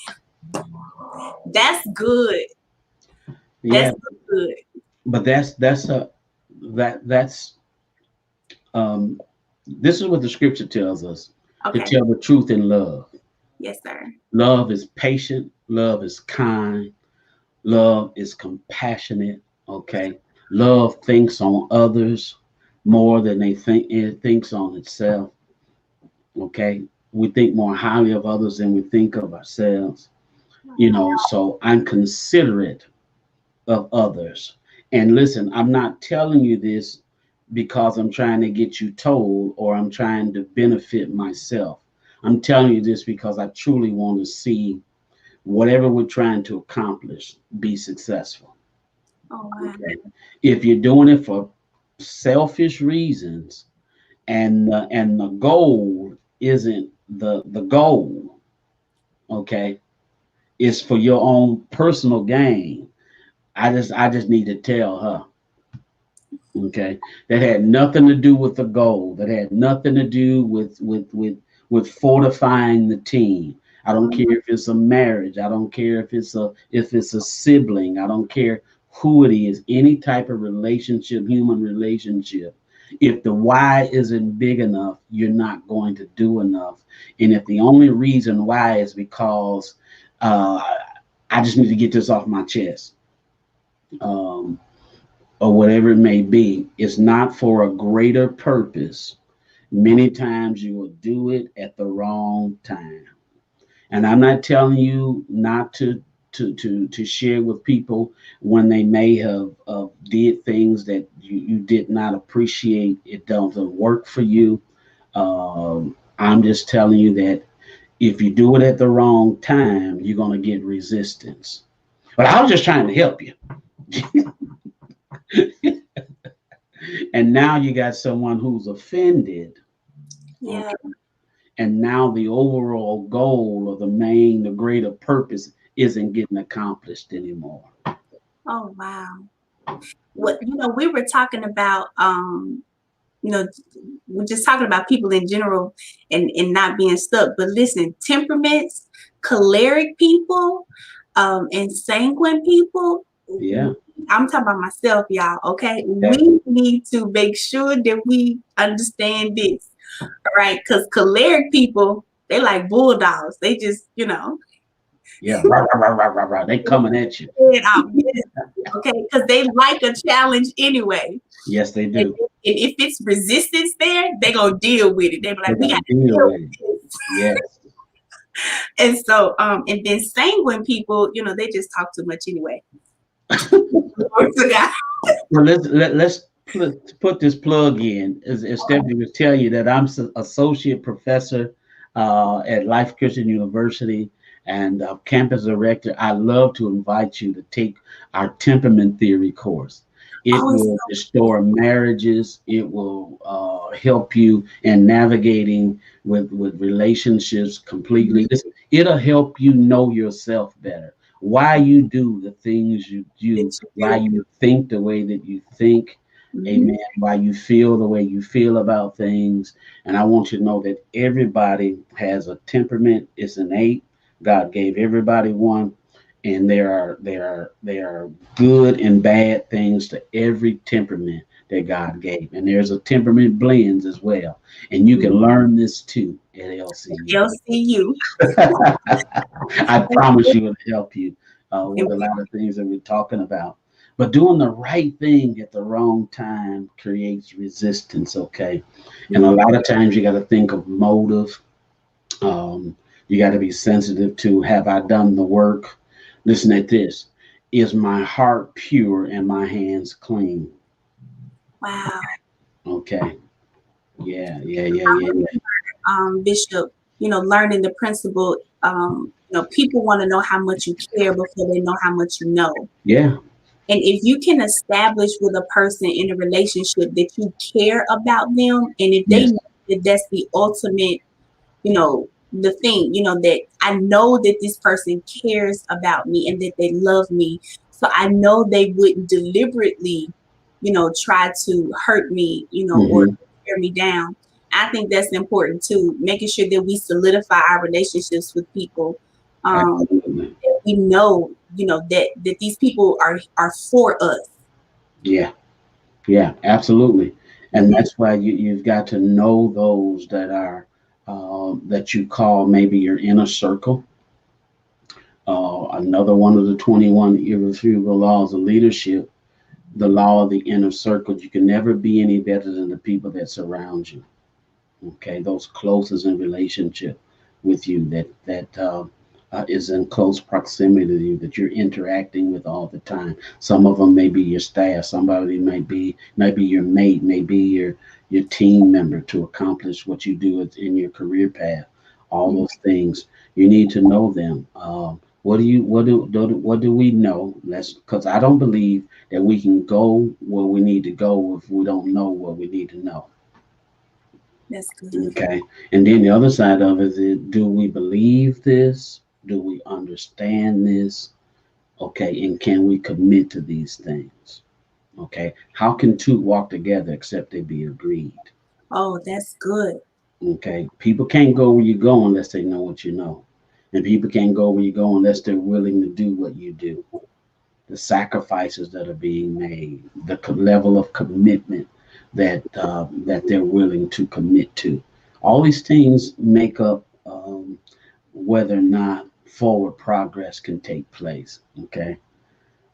That's good. Yeah, That's good. but that's um this is what the scripture tells us to Okay. tell the truth in love. Yes, sir. Love is patient, love is kind, love is compassionate. Okay. Love thinks on others more than it thinks on itself. Okay. We think more highly of others than we think of ourselves. So I'm considerate of others. And listen, I'm not telling you this because I'm trying to get you told or I'm trying to benefit myself. I'm telling you this because I truly want to see whatever we're trying to accomplish be successful. Oh, wow. Okay. If you're doing it for selfish reasons and the goal isn't the goal, okay, it's for your own personal gain. I just need to tell her. Okay, that had nothing to do with the goal. That had nothing to do with fortifying the team. I don't care if it's a marriage. I don't care if it's a sibling. I don't care who it is. Any type of relationship, human relationship. If the why isn't big enough, you're not going to do enough. And if the only reason why is because uh, I just need to get this off my chest. Um, or whatever it may be, it's not for a greater purpose. Many times you will do it at the wrong time. And I'm not telling you not to share with people when they may have did things that you did not appreciate. It doesn't work for you. I'm just telling you that if you do it at the wrong time, you're going to get resistance. But I was just trying to help you. And now you got someone who's offended. Yeah. Okay. And now the overall goal or the greater purpose isn't getting accomplished anymore. Oh wow. What we were talking about you know, we're just talking about people in general and not being stuck. But listen, temperaments, choleric people, and sanguine people. Yeah. I'm talking about myself, y'all. Okay, Yeah. we need to make sure that we understand this, all right? Because choleric people, they like bulldogs. They just, Yeah. Rah, rah, rah, rah, rah, rah. They coming at you. okay, because they like a challenge anyway. Yes, they And do. if it's resistance there, they're going to deal with it. They be like, we got to deal with this. Yes. And so, and then sanguine people, they just talk too much anyway. Well, let's put this plug in. As Stephanie will tell you that I'm associate professor at Life Christian University and campus director. I love to invite you to take our temperament theory course. It will restore marriages. It will help you in navigating with relationships completely. It'll help you know yourself better. Why you do the things you do, why you think the way that you think, amen, why you feel the way you feel about things. And I want you to know that everybody has a temperament. It's innate. God gave everybody one, and there are good and bad things to every temperament that God gave. And there's a temperament blends as well. And you can learn this too at LCU. I promise you it'll help you with a lot of things that we're talking about. But doing the right thing at the wrong time creates resistance, okay? And a lot of times you got to think of motive. You got to be sensitive to, have I done the work? Listen at this. Is my heart pure and my hands clean? Wow. Okay. Yeah. Bishop, learning the principle, people want to know how much you care before they know how much you know. Yeah. And if you can establish with a person in a relationship that you care about them, and if they know that that's the ultimate, the thing, that I know that this person cares about me and that they love me. So I know they wouldn't deliberately, try to hurt me, or tear me down. I think that's important too, making sure that we solidify our relationships with people. That we know, that these people are for us. Yeah, absolutely. And that's why you've got to know those that are that you call maybe your inner circle. Another one of the 21 irrefutable laws of leadership, the law of the inner circle. You can never be any better than the people that surround you. Okay, those closest in relationship with you, that is in close proximity to you, that you're interacting with all the time. Some of them may be your staff. Somebody might be your mate, maybe your team member to accomplish what you do in your career path. All those things, you need to know them. What do we know? Because I don't believe that we can go where we need to go if we don't know what we need to know. That's good. Okay. And then the other side of it is, do we believe this? Do we understand this? Okay. And can we commit to these things? Okay. How can two walk together except they be agreed? Oh, that's good. Okay. People can't go where you go unless they know what you know. And people can't go where you go unless they're willing to do what you do. The sacrifices that are being made, the level of commitment that they're willing to commit to. All these things make up whether or not forward progress can take place. Okay.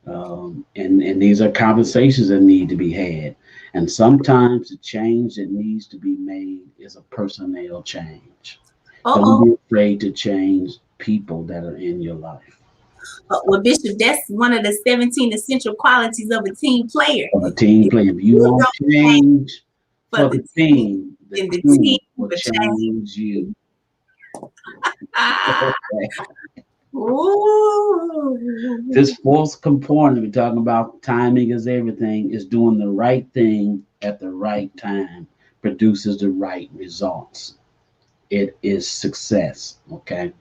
And these are conversations that need to be had. And sometimes the change that needs to be made is a personnel change. Don't Uh-oh. be afraid to change people that are in your life. Well, Bishop, that's one of the 17 essential qualities of a team player. For a team If player, if you you want don't change change for for the the team, team, the then the team team will will change. change you. Ah, ooh. This fourth component, we're talking about timing is everything, is doing the right thing at the right time produces the right results. It is success. Okay.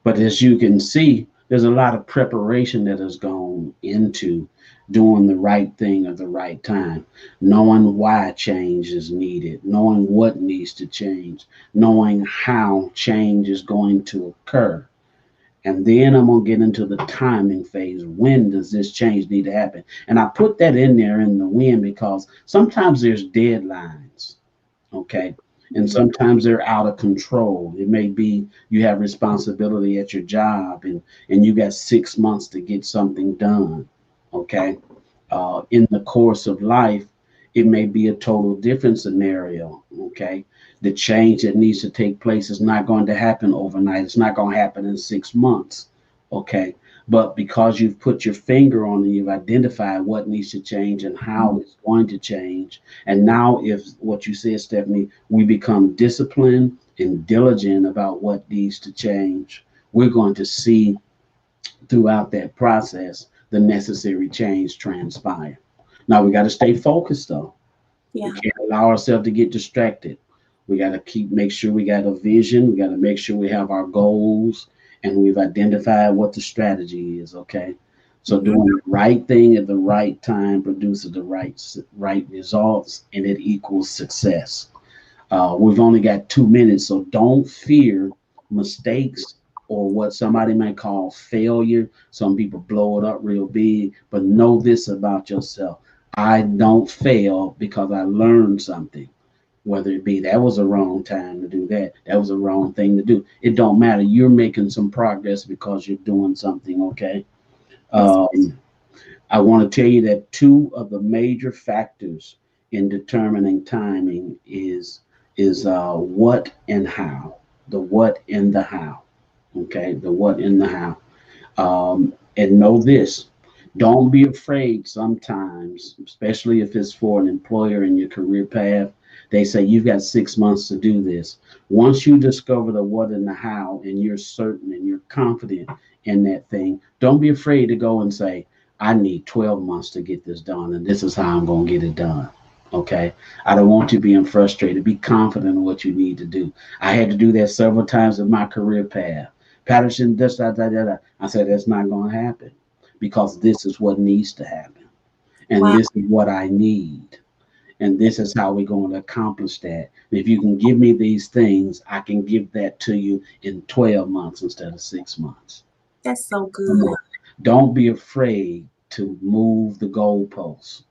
But as you can see, there's a lot of preparation that has gone into doing the right thing at the right time, knowing why change is needed, knowing what needs to change, knowing how change is going to occur. And then I'm going to get into the timing phase. When does this change need to happen? And I put that in there in the when because sometimes there's deadlines. Okay. And sometimes they're out of control. It may be you have responsibility at your job and you got 6 months to get something done. Okay. In the course of life, it may be a total different scenario. Okay. The change that needs to take place is not going to happen overnight. It's not going to happen in 6 months. Okay. But because you've put your finger on it, you've identified what needs to change and how it's going to change. And now, if what you said, Stephanie, we become disciplined and diligent about what needs to change, we're going to see throughout that process the necessary change transpire. Now, we got to stay focused, though. We Yeah. can't allow ourselves to get distracted. We got to make sure we got a vision. We got to make sure we have our goals and we've identified what the strategy is. Okay. So Mhm. doing the right thing at the right time produces the right results, and it equals success. We've only got 2 minutes, so don't fear mistakes or what somebody might call failure. Some people blow it up real big, but know this about yourself. I don't fail because I learned something. Whether it be that was a wrong time to do that, that was a wrong thing to do. It don't matter. You're making some progress because you're doing something. Okay. That's Um, I want to tell you that two of the major factors in determining timing is what and how. The what and the how. Okay, the what and the how. And know this: don't be afraid. Sometimes, especially if it's for an employer in your career path, they say you've got 6 months to do this. Once you discover the what and the how, and you're certain and you're confident in that thing, don't be afraid to go and say, I need 12 months to get this done, and this is how I'm going to get it done. Okay. I don't want you being frustrated. Be confident in what you need to do. I had to do that several times in my career path. Patterson, this, that, that, that. I said, that's not going to happen because this is what needs to happen. And wow. this is what I need. And this is how we're going to accomplish that. And if you can give me these things, I can give that to you in 12 months instead of 6 months. That's so Come good. on. Don't be afraid to move the goalposts,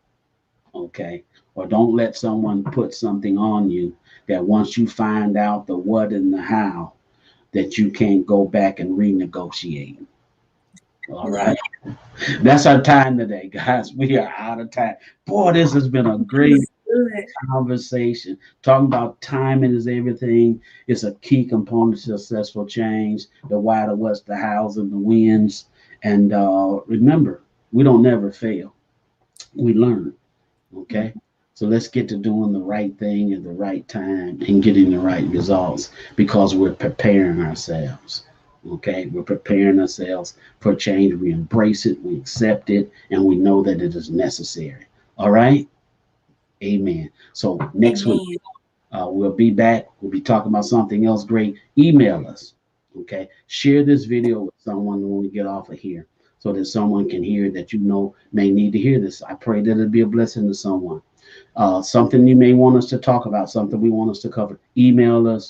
okay? Or don't let someone put something on you that once you find out the what and the how, that you can't go back and renegotiate. All Yeah. right. That's our time today, guys. We are out of time. Boy, this has been a great That's good. conversation. Talking about timing is everything. It's a key component to successful change. The why, the what's, the hows, and the wins. And remember, we don't never fail. We learn. Okay. So let's get to doing the right thing at the right time and getting the right results because we're preparing ourselves. Okay. We're preparing ourselves for change. We embrace it, we accept it, and we know that it is necessary. All right. Amen. So next week, Amen. we'll be back. We'll be talking about something else great. Email us. Okay. Share this video with someone when we get off of here. so that someone can hear that you know may need to hear this. I pray that it'll be a blessing to someone. Something you may want us to talk about, something we want us to cover, email us,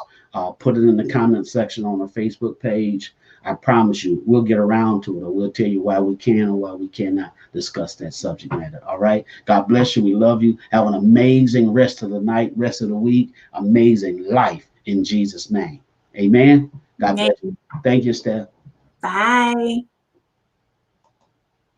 put it in the comment section on our Facebook page. I promise you, we'll get around to it, or we'll tell you why we can or why we cannot discuss that subject matter. All right. God bless you. We love you. Have an amazing rest of the night, rest of the week, amazing life in Jesus' name. Amen. God bless you. Thank you, Steph. Bye.